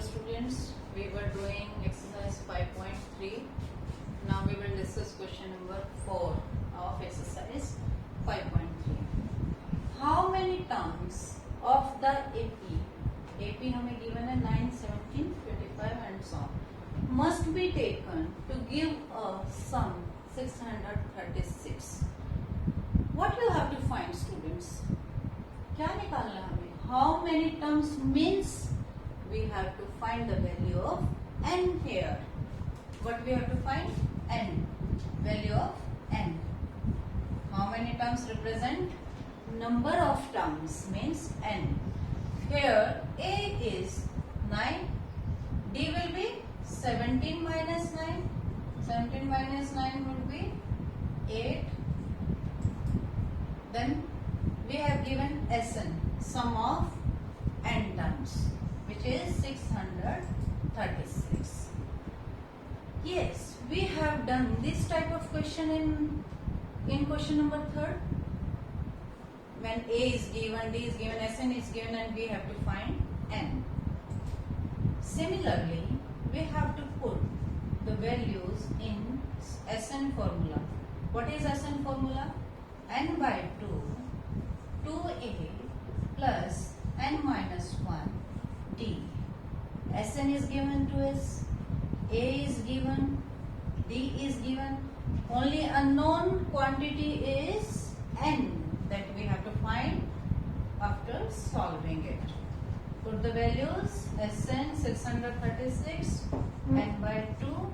students, we were doing exercise 5.3. Now we will discuss question number 4 of exercise 5.3. How many terms of the AP हमें given है 9, 17, 25 and so on, must be taken to give a sum 636. What you have to find, students? क्या निकालना है हमें? How many terms means we have to find the value of n here. What we have to find? N. Value of n. How many terms represent? Number of terms means n. Here A is 9. D will be 17 minus 9. 17 minus 9 would be 8. Then we have given Sn, sum of n terms, which is 636. Yes, we have done this type of question in question number 3rd. When A is given, D is given, Sn is given, and we have to find n. Similarly, we have to put the values in Sn formula. What is Sn formula? N by 2, 2a plus n minus 1 d. Sn is given to us, A is given, D is given. Only unknown quantity is n that we have to find after solving it. Put the values. Sn 636, n by 2,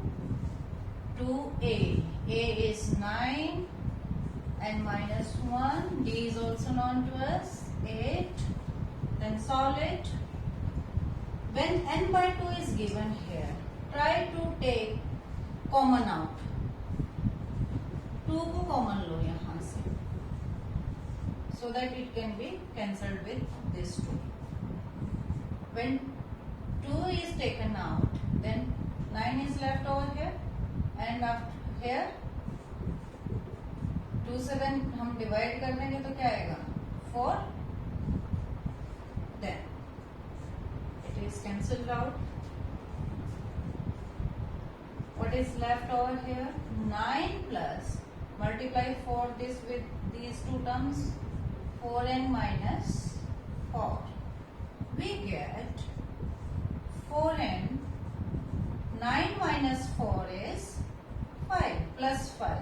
2a. A is 9, n minus 1. D is also known to us, 8. Then solve it. When n by 2 is given here, try to take common out. 2 को common लो यहाँ से, so that it can be cancelled with this 2. When 2 is taken out, then 9 is left over here, and after here 2 से when हम divide कर देंगे तो क्या आएगा? 4. Then it is cancelled out. What is left over here? 9 plus, multiply 4 this with these two terms, 4n minus 4. We get 4n. 9 minus 4 is 5, plus 5.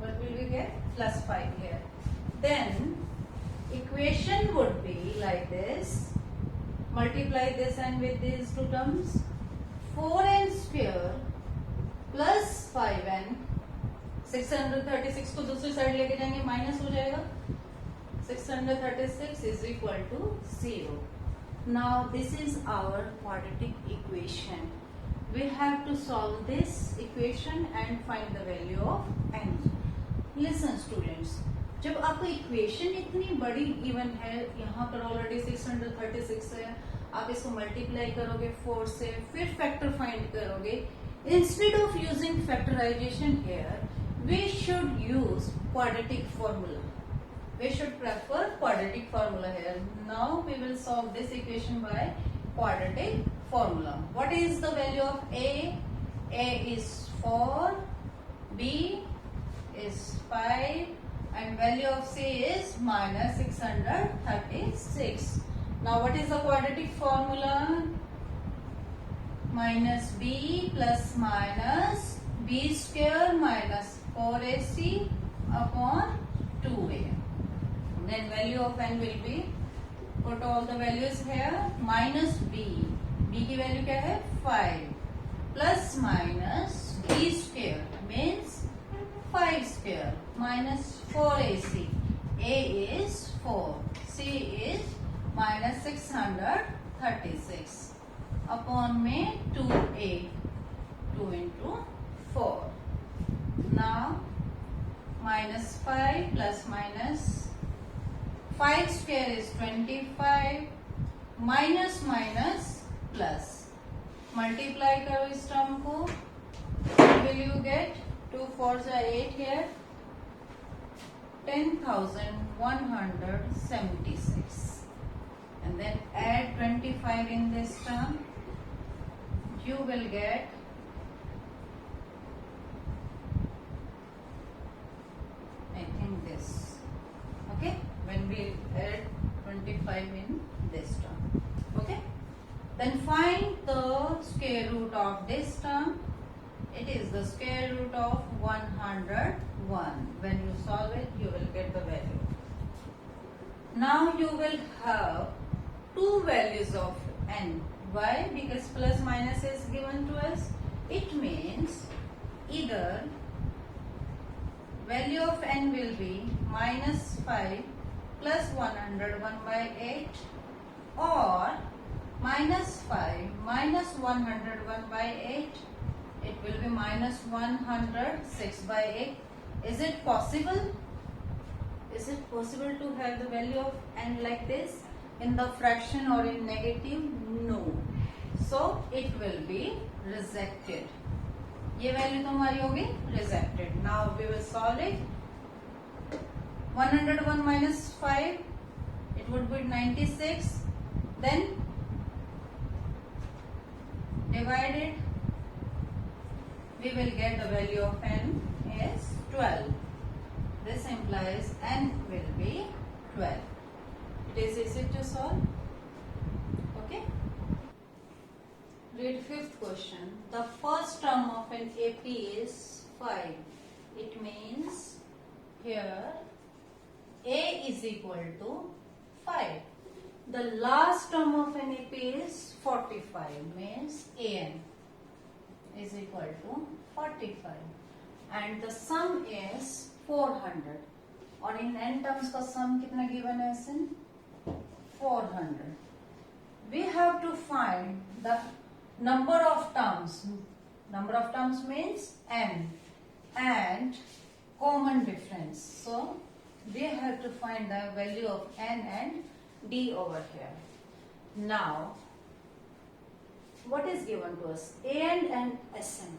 What will we get? Plus 5 here. Then equation would be like this. Multiply this and with these two terms. 4n square plus 5n. 636 को दूसरी side लेके जाएंगे, minus हो जाएगा. 636 is equal to 0. Now this is our quadratic equation. We have to solve this equation and find the value of n. Listen students, जब आपको equation इतनी बड़ी गिवन है, यहाँ पर ऑलरेडी 636 है, आप इसको मल्टीप्लाई करोगे 4 से, फिर फैक्टर फाइंड करोगे. Instead of using factorisation here, we should use quadratic formula. We should prefer quadratic formula here. Now we will solve this equation by quadratic formula. What is the value of A? A is 4, B is 5, and value of C is minus 636. Now what is the quadratic formula? Minus B plus minus B square minus 4AC upon 2A. Then value of n will be, put all the values here, minus B. B की value क्या है? 5. Plus minus B square means 5 square minus 4AC. A is 4. C is minus 636 upon में 2A. 2 into 4. Now minus 5 plus minus 5 square is 25, minus minus plus. Multiply करो इस term को. What will you get? 2 4s are 8 here. 10,176. and then add 25 in this term, you will get I think this. Okay, when we add 25 in this term. Okay, then find the square root of this term. It is the square root of 101. When you solve it, you will get the value. Now you will have two values of n. Why? Because plus minus is given to us. It means either value of n will be minus 5 plus 101 by 8 or minus 5 minus 101 by 8. It will be minus 106 by 8. Is it possible? Is it possible to have the value of n like this in the fraction or in negative? No. So it will be rejected. ये value तो हमारी होगी rejected. Now we will solve it. 101 minus 5, it would be 96. Then divided, we will get the value of n is 12. This implies n will be 12. It is easy to solve. Okay. Read fifth question. The first term of an AP is 5. It means here A is equal to 5. The last term of an AP is 45. Means AN is equal to 45. And the sum is 400. और in n terms का sum कितना given है इसे? 400. We have to find the number of terms. Number of terms means n and common difference. So we have to find the value of n and d over here. Now what is given to us? AN and SN.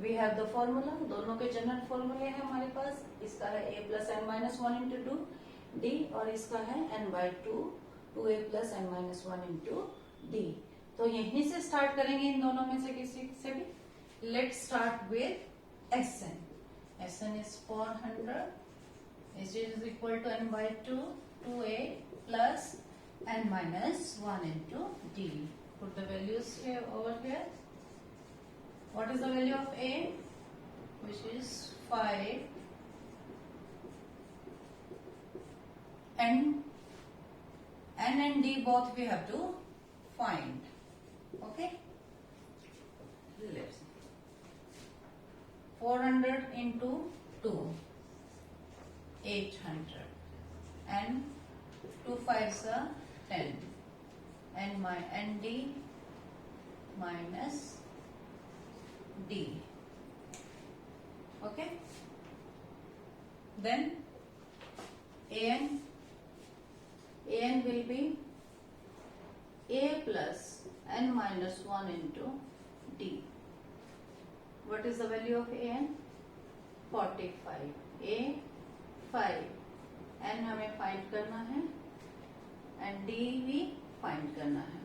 We have the formula. दोनों के general फॉर्मूले हैं हमारे पास. इसका है a plus n minus 1 into 2 d और इसका है n by 2 2a plus n minus 1 into d. तो यहीं से स्टार्ट करेंगे इन दोनों में से किसी से भी. Let's start with SN. SN is 400. Is equal to n by 2 2a plus n minus 1 into d. Put the values here over here. What is the value of A? Which is 5. And n and d both we have to find. Okay? Let's see. 400 into 2. 800. And 2 5s are 10. And my nd minus d. Okay? Then an will be a plus n minus 1 into d. What is the value of an? 45. A 5. n हमें find करना है and d भी find करना है.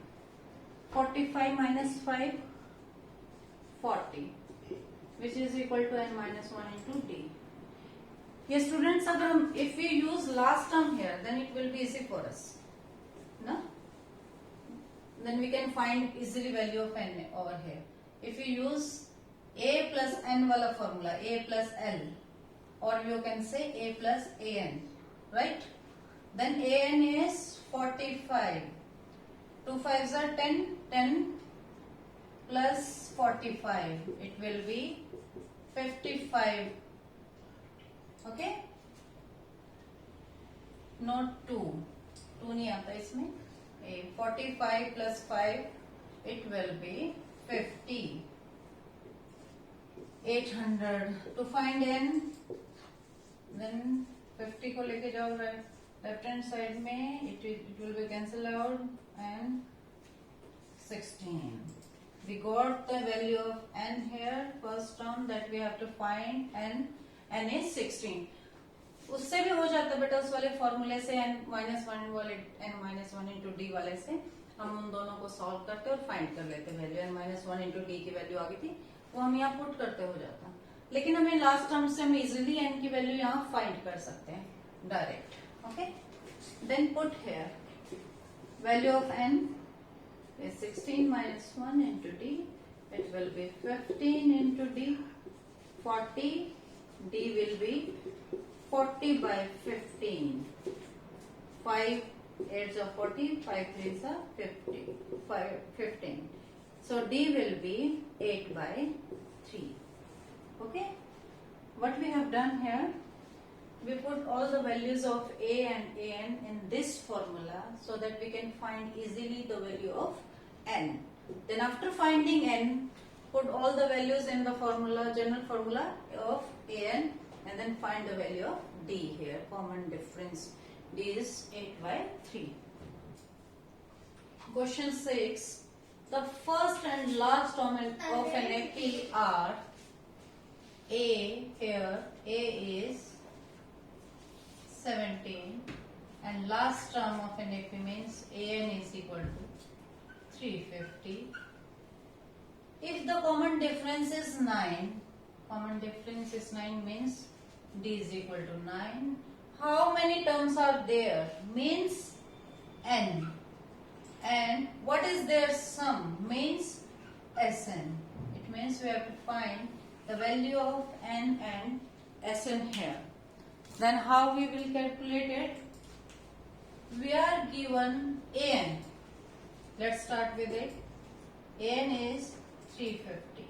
45 minus 5 40 which is equal to n minus 1 into d. ये students अगर हम if we use last term here then it will be easy for us. No? Then we can find easily value of n over here. If you use a plus n वाला formula a plus l or you can say a plus an, right? Then an is 45. 2 5s are 10. 10 plus 45. It will be 55. Okay? Not 2. 2 नहीं आता इसमें. 45 plus 5. It will be 50. 800. To find n, then 50 को लेके जाओ left hand side में. It will be cancel out and 16. We got the value of n here, first term that we have to find, and n is 16. उससे भी हो जाता है बेटा, उस वाले फॉर्मूले से n-1 वाले n-1 इंटू डी वाले से हम उन दोनों को सॉल्व करते और फाइंड कर लेते। वैल्यू n-1 इंटू डी की वैल्यू आ गई थी, वो हम यहाँ पुट करते हो जाता। लेकिन हमें लास्ट टर्म से हम इजिली n की वैल्यू यहाँ फाइंड कर सकते हैं direct. Okay, then put here value of n is 16 minus 1 into d. It will be 15 into d. 40. D will be 40 by 15. 5 8s are 40. 5 3s are 50. 15. So D will be 8 by 3. Okay. What we have done here, we put all the values of A and An in this formula so that we can find easily the value of n. Then after finding n, put all the values in the formula, general formula of An, and then find the value of D here, common difference. D is 8 by 3. Question 6. The first and last term of an AP are A, here A is 17 and last term of an AP means An is equal to 350. If the common difference is 9, common difference is 9 means D is equal to 9. How many terms are there? Means n. And what is their sum? Means Sn. It means we have to find the value of n and Sn here. Then how we will calculate it? We are given An. Let's start with it. An is 350.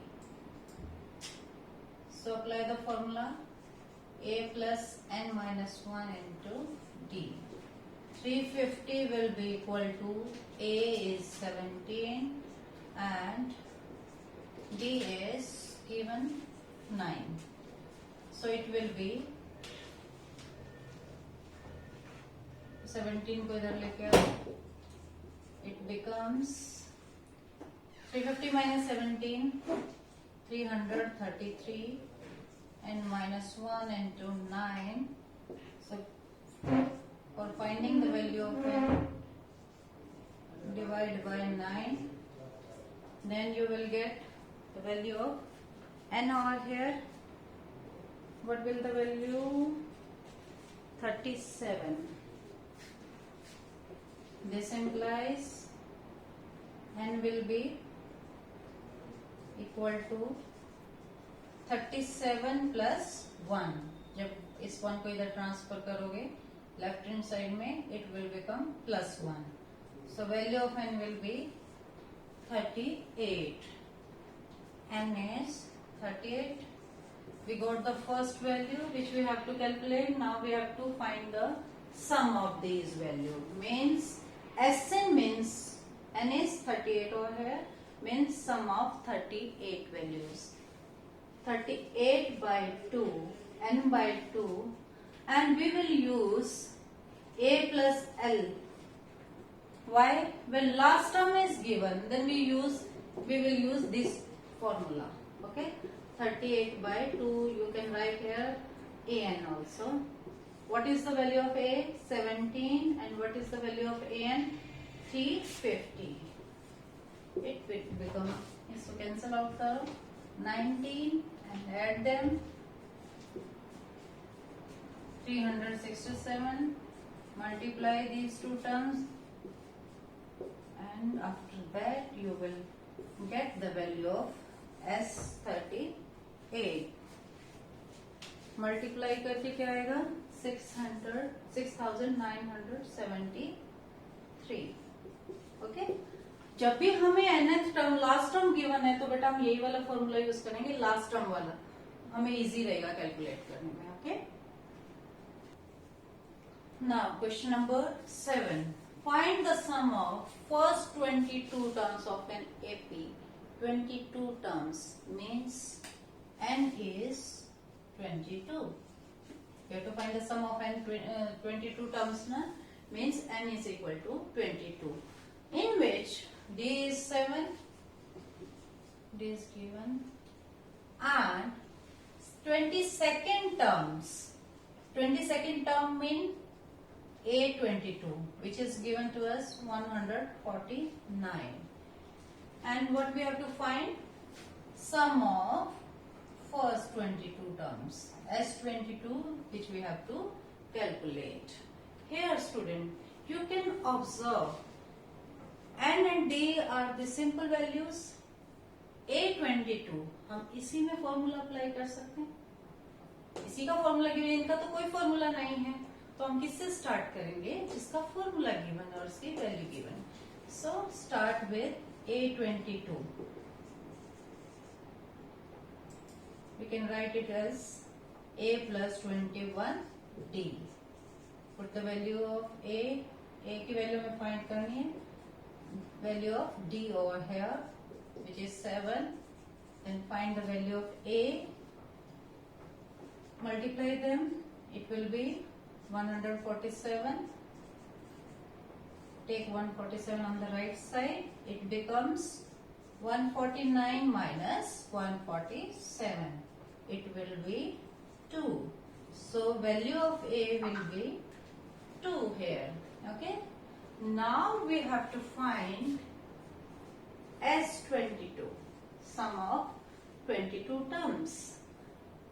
So apply the formula A plus n minus 1 into D. 350 will be equal to A is 17 and D is given 9. So it will be 17 को इधर लेके आओ, it becomes 350 minus 17, 333 and minus 1 into 9. So for finding the value of n, divide by 9, then you will get the value of n over here. What will the value? 37. This implies n will be equal to 37 plus 1. जब इस 1 को इधर transfer करोगे left hand side में, it will become plus 1. So value of n will be 38. n is 38. We got the first value which we have to calculate. Now we have to find the sum of these values. Means Sn means n is 38 over here, means sum of 38 values. 38 by 2, n by 2, and we will use A plus L. Why? When last term is given, then we will use this formula. Okay, 38 by 2, you can write here An also. What is the value of A? 17. And what is the value of An? 350. It will become, so cancel out the 19 and add them. 367. Multiply these two terms. And after that you will get the value of S38. Multiply करके क्या आएगा? 6973. Okay, जब भी हमें nth term last term given है तो बेटा हम यही वाला फॉर्मूला यूज करेंगे, लास्ट टर्म वाला, हमें इजी रहेगा कैलकुलेट करने में। Okay, now question number 7. Find the sum of first 22 terms of an AP. 22 terms means n is 22. You have to find the sum of n 22 terms, na? Means n is equal to 22. In which D is 7, D is given, and 22nd terms 22nd term mean A22, which is given to us 149. And what we have to find? Sum of first 22 terms, S22, which we have to calculate. Here student, you can observe N and D are the simple values. A22 हम इसी में formula apply कर सकते हैं, इसी का formula given, इनका तो कोई फॉर्मूला नहीं है, तो हम किससे स्टार्ट करेंगे? जिसका फॉर्मूला गिवन और उसकी value given. So start with A22. We can write it as A plus 21D. Put the value of A की वैल्यू में फाइंड करनी है, value of D over here, which is 7. Then find the value of A, multiply them, it will be 147. Take 147 on the right side, it becomes 149 minus 147. It will be 2. So value of A will be 2 here. Okay. Now we have to find S22, sum of 22 terms.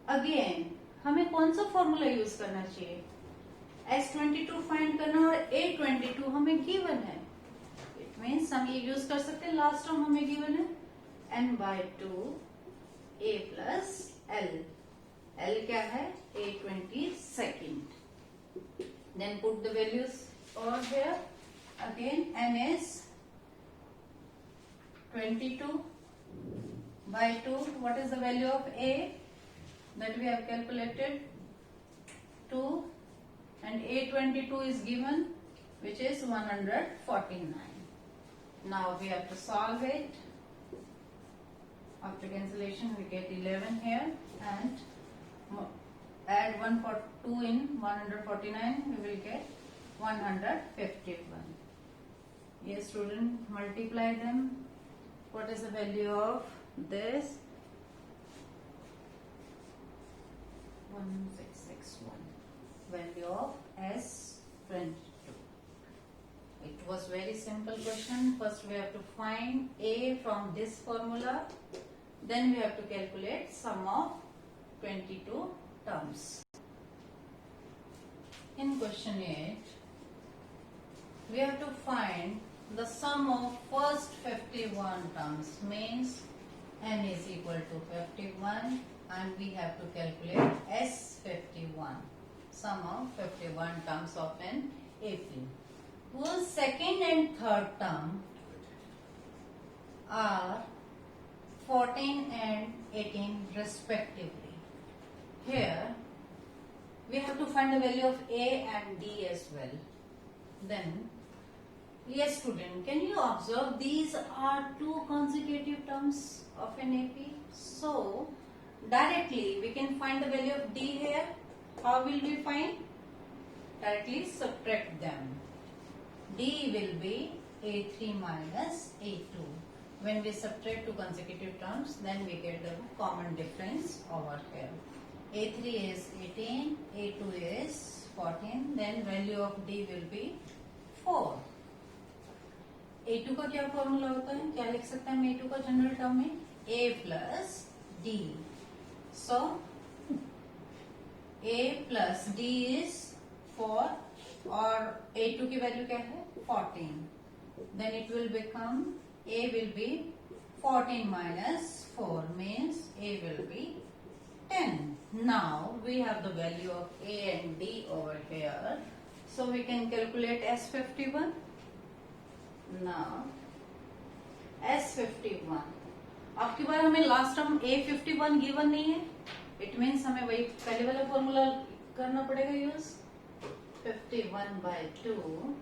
Again, हमें कौन सा formula use करना चाहिए? S22 find करना और A22 हमें given है. It means हम ये यूज कर सकते हैं. लास्ट टर्म हमें गिवन है n/2 A plus L. L क्या है? A22. Then put the values over here. Again, n is 22/2. What is the value of A that we have calculated? 2. And A22 is given, which is 149. Now we have to solve it. After cancellation, we get 11 here, and add 142 in 149, we will get 151. Yes, student, multiply them. What is the value of this? 1661. Value of S22. It was very simple question. First we have to find A from this formula. Then we have to calculate sum of 22 terms. In question 8, we have to find the sum of first 51 terms, means n is equal to 51, and we have to calculate S51, sum of 51 terms of an AP, whose second and third term are 14 and 18 respectively. Here we have to find the value of A and D as well. Then, yes student, can you observe these are two consecutive terms of an AP? So directly we can find the value of D here. How will we find? Directly subtract them. D will be A3 minus A2. When we subtract two consecutive terms, then we get the common difference over here. A3 is 18, A2 is 14, then value of D will be 4. A2 का क्या formula होता है? क्या लिख सकते हैं हम A2 का जनरल टर्म में? A plus D. So A plus D is 4 और A2 की वैल्यू क्या है? 14. Then it will become A will be 14 minus 4, means A will be 10. Now we have the value of A and D over here, so we can calculate S51. Now S51, अब की बार हमें last term A51 given नहीं है, it means हमें वही पहले वाला formula करना पड़ेगा use. 51/2,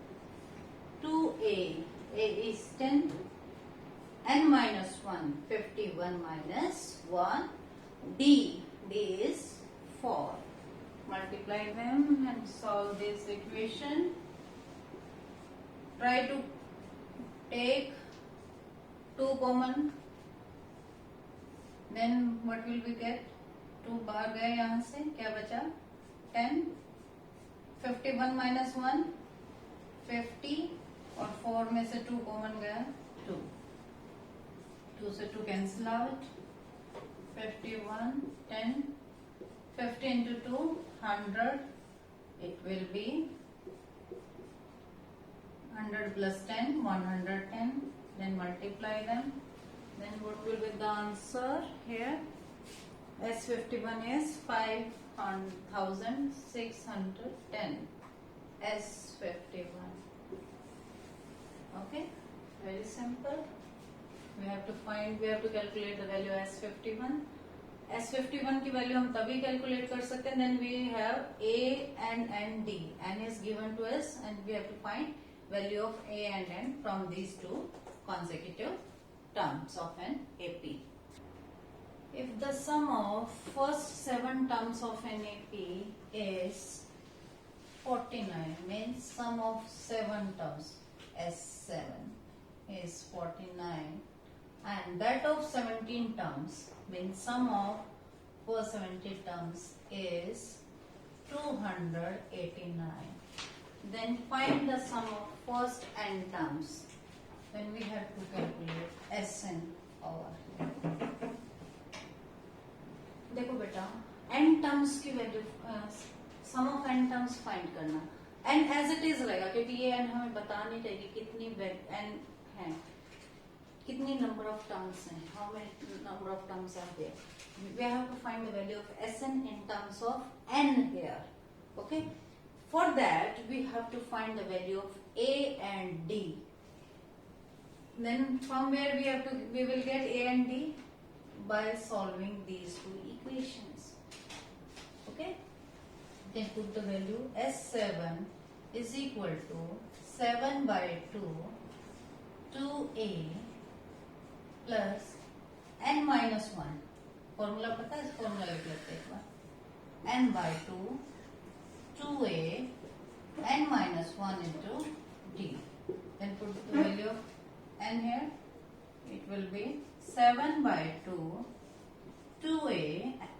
2A, A is 10, n minus 1, 51 minus 1, D is 4. Multiply them and solve this equation. Try to take 2 common. Then what will we get? 2 बाहर गए यहाँ से, क्या बचा? 10. 51 minus 1 50 और 4 में से 2 कॉमन गया 2 2 से 2 cancel out 51 10 50 into 2 100 it will be 100 plus 10 110 then multiply them then what will be the answer here S51 is 5610 S51 okay very simple we have to calculate the value S51 S51 की value हम तभी calculate कर सकते हैं then we have A and D N is given to us and we have to find value of A and N from these two consecutive terms of an AP. If the sum of first 7 terms of an AP is 49 means sum of 7 terms S7 is 49 and that of 17 terms means sum of first 70 terms is 289. Then find the sum of first n terms. Then we have to calculate Sn over here. देखो बेटा n terms की value sum of n terms फाइंड करना n as it is रहेगा क्योंकि ये n हमें बता नहीं रहेगी कितनी n है कितनी नंबर ऑफ टर्म्स हैं how many number of terms are there we have to find the value of Sn in terms of n here okay for that we have to find the value of A and D then from where we will get A and D by solving these two equations okay then put the value S7 is equal to 7 by 2 2A plus n minus 1 formula पता है formula लिख लेते हैं एक बार n by 2 2A n minus 1 into D then put the value of n here it will be 7 by 2 2A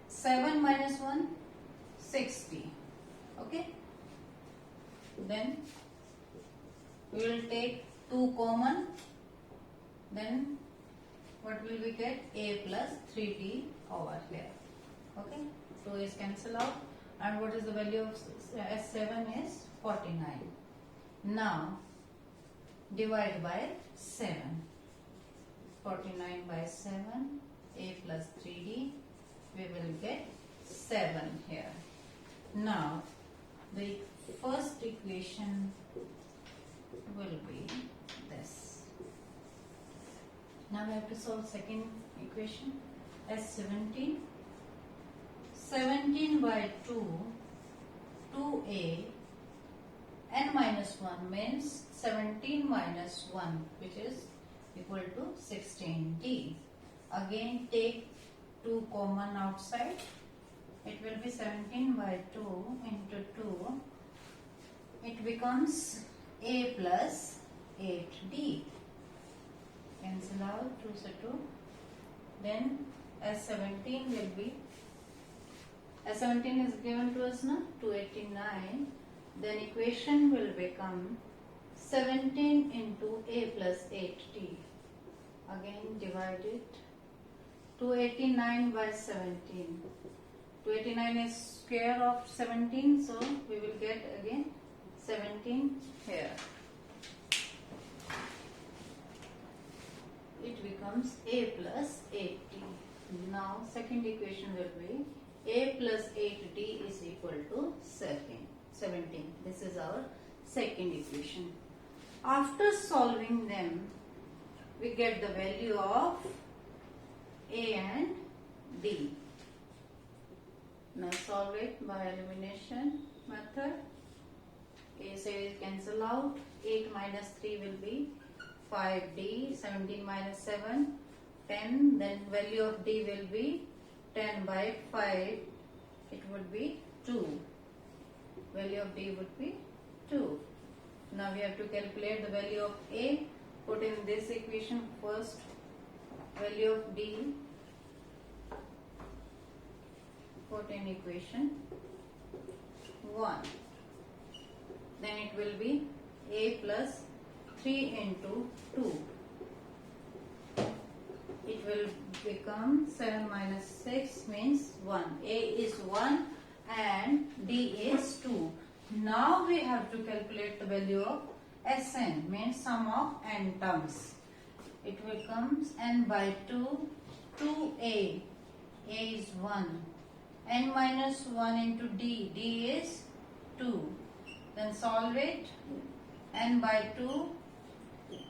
7 minus 1 60 okay then we will take 2 common then what will we get A plus 3D over here okay 2 is cancel out and what is the value of S7 is 49 now divide by 7 49 by 7 A plus 3D we will get 7 here now the first equation will be this now we have to solve second equation S17 17 by 2 2A n minus 1 means 17 minus 1 which is equal to 16D again take 2 common outside it will be 17 by 2 into 2 it becomes A plus 8D cancel out 2 so 2 then S17 will be S17 is given to us now 289 then equation will become 17 into A plus 8D again divide it 289 by 17 289 is square of 17 so we will get again 17 here it becomes A plus 8D now second equation will be A plus 8D is equal to 17 this is our second equation after solving them we get the value of A and D now solve it by elimination method A say cancel out 8 minus 3 will be 5D 17 minus 7 10 then value of D will be 10 by 5 it would be 2 value of D would be 2 now we have to calculate the value of A put in this equation first value of D put in equation 1 then it will be a plus 3 into 2. It will become 7 minus 6 means 1. A is 1 and D is 2. Now we have to calculate the value of Sn, means sum of n terms. It becomes n by 2, 2a. A is 1. N minus 1 into D. D is 2. Then solve it. N by 2.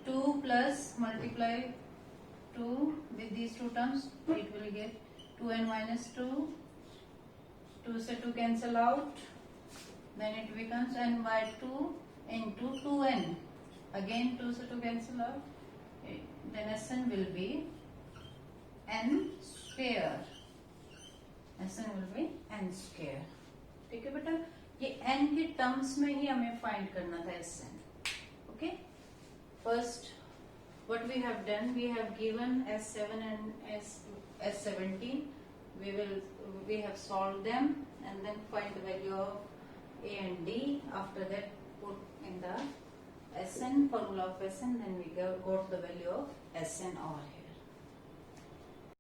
2 plus multiply 2 with these two terms. It will get 2n minus 2. 2 se 2 cancel out. Then it becomes n by 2 into 2n. Again 2 se 2 cancel out. Then Sn will be n square. Sn will be n square. ठीक है बेटा, ये n के terms में ही हमें find करना था Sn. Okay, first what we have done, we have given S7 and S17. We have solved them and then find the value of A and D. After that, put in the Sn, formula of Sn, then we got the value of Sn over here.